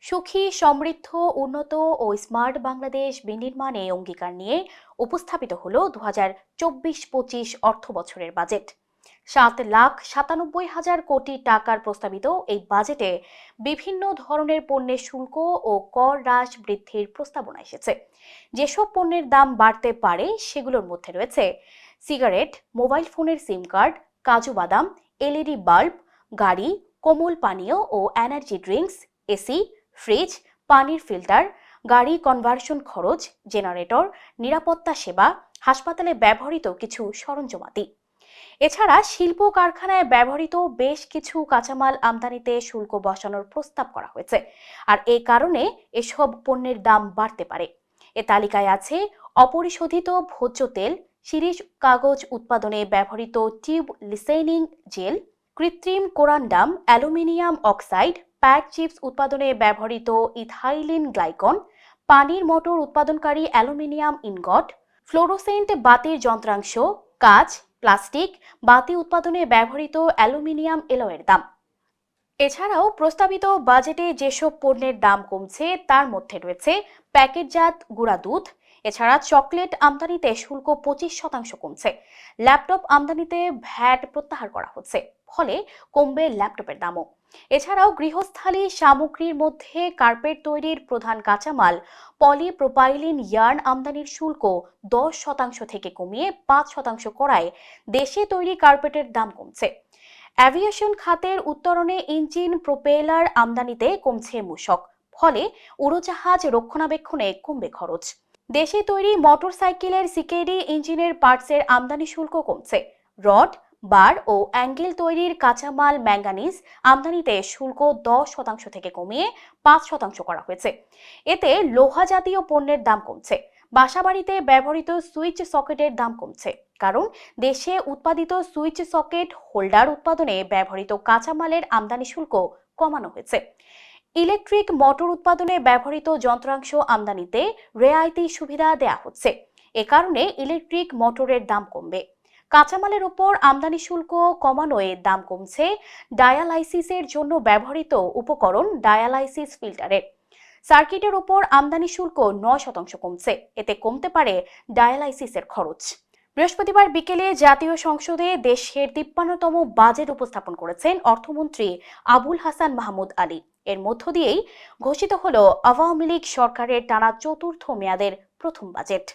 সুখী, সমৃদ্ধ, উন্নত ও স্মার্ট বাংলাদেশ বিনির্মাণে অঙ্গীকার নিয়ে উপস্থাপিত হলো 2024-25 অর্থবছরের বাজেট। 7,97,000 কোটি টাকার প্রস্তাবিত এই বাজেটে বিভিন্ন ধরনের পণ্যের শুল্ক ও কর হ্রাস বৃদ্ধির প্রস্তাবনা এসেছে। যেসব পণ্যের দাম বাড়তে পারে সেগুলোর মধ্যে রয়েছে সিগারেট, মোবাইল ফোনের সিম কার্ড, কাজু বাদাম, এলইডি বাল্ব, গাড়ি, কোমল পানীয় ও এনার্জি ড্রিঙ্কস, এসি, ফ্রিজ, পানির ফিল্টার, গাড়ি কনভার্সন খরচ, জেনারেটর, নিরাপত্তা সেবা, হাসপাতালে ব্যবহৃত কিছু সরঞ্জামাদি। এছাড়া শিল্প কারখানায় ব্যবহৃত বেশ কিছু কাঁচামাল আমদানিতে শুল্ক বসানোর প্রস্তাব করা হয়েছে, আর এই কারণে এসব পণ্যের দাম বাড়তে পারে। এ তালিকায় আছে অপরিশোধিত ভোজ্য তেল, শিরিষ কাগজ উৎপাদনে ব্যবহৃত টিউব লিসেনিং জেল, কৃত্রিম corundum, aluminium oxide, pad chips উৎপাদনে ব্যবহৃত ইথাইলিন গ্লাইকন, পানির মোটর উৎপাদনকারী অ্যালুমিনিয়াম ইনগট, ফ্লোরোসেন্ট বাতির যন্ত্রাংশ, কাঁচ, প্লাস্টিক, বাতি উৎপাদনে ব্যবহৃত অ্যালুমিনিয়াম এলয়ের দাম। এছাড়াও প্রস্তাবিত বাজেটে যেসব পণ্যের দাম কমছে তার মধ্যে রয়েছে প্যাকেটজাত গুঁড়া দুধ। এছাড়া চকলেট আমদানিতে শুল্ক 25% কমছে। ল্যাপটপ আমদানিতে ভ্যাট প্রত্যাহার করা হচ্ছে, ফলে কমবে ল্যাপটপের দামও। এছাড়াও গৃহস্থালী সামগ্রীর মধ্যে কার্পেট তৈরির প্রধান কাঁচামাল পলিপ্রোপাইলিন ইয়ার্ন আমদানির শুল্ক 10% থেকে কমিয়ে 5% করায় দেশে তৈরি কার্পেটের দাম কমছে। অ্যাভিয়েশন খাতের উত্তরণে ইঞ্জিন প্রোপেলার আমদানিতে কমছে মূসক, ফলে উড়োজাহাজ রক্ষণাবেক্ষণে কমবে খরচ। দেশে তৈরি মোটরসাইকেলের সিকেডি ইঞ্জিনের পার্টসের আমদানি শুল্ক কমছে। রড, বার ও অ্যাঙ্গেল তৈরির কাঁচামাল ম্যাঙ্গানিজ আমদানিতে শুল্ক 10% থেকে কমিয়ে 5% করা হয়েছে। এতে লোহা জাতীয় পণ্যের দাম কমছে। বাসাবাড়িতে ব্যবহৃত সুইচ সকেটের দাম কমছে, কারণ দেশে উৎপাদিত সুইচ সকেট হোল্ডার উৎপাদনে ব্যবহৃত কাঁচামালের আমদানি শুল্ক কমানো হয়েছে। ইলেকট্রিক মোটর উৎপাদনে ব্যবহৃত যন্ত্রাংশ আমদানিতে রেয়াইতি সুবিধা দেয়া হচ্ছে। এ কারণে ইলেকট্রিক মোটরের দাম কমবে। কাঁচামালের উপর আমদানি শুল্ক কমানোয় দাম কমছে ডায়ালাইসিসের জন্য ব্যবহৃত উপকরণ ডায়ালাইসিস ফিল্টারের। সার্কিটের উপর আমদানি শুল্ক 9% কমছে, এতে কমতে পারে ডায়ালাইসিসের খরচ। বৃহস্পতিবার বিকেলে জাতীয় সংসদে দেশের 53তম বাজেট উপস্থাপন করেছেন অর্থমন্ত্রী আবুল হাসান মাহমুদ আলী। এর মধ্য দিয়েই ঘোষিত হলো আওয়ামী লীগ সরকারের টানা চতুর্থ মেয়াদের প্রথম বাজেট।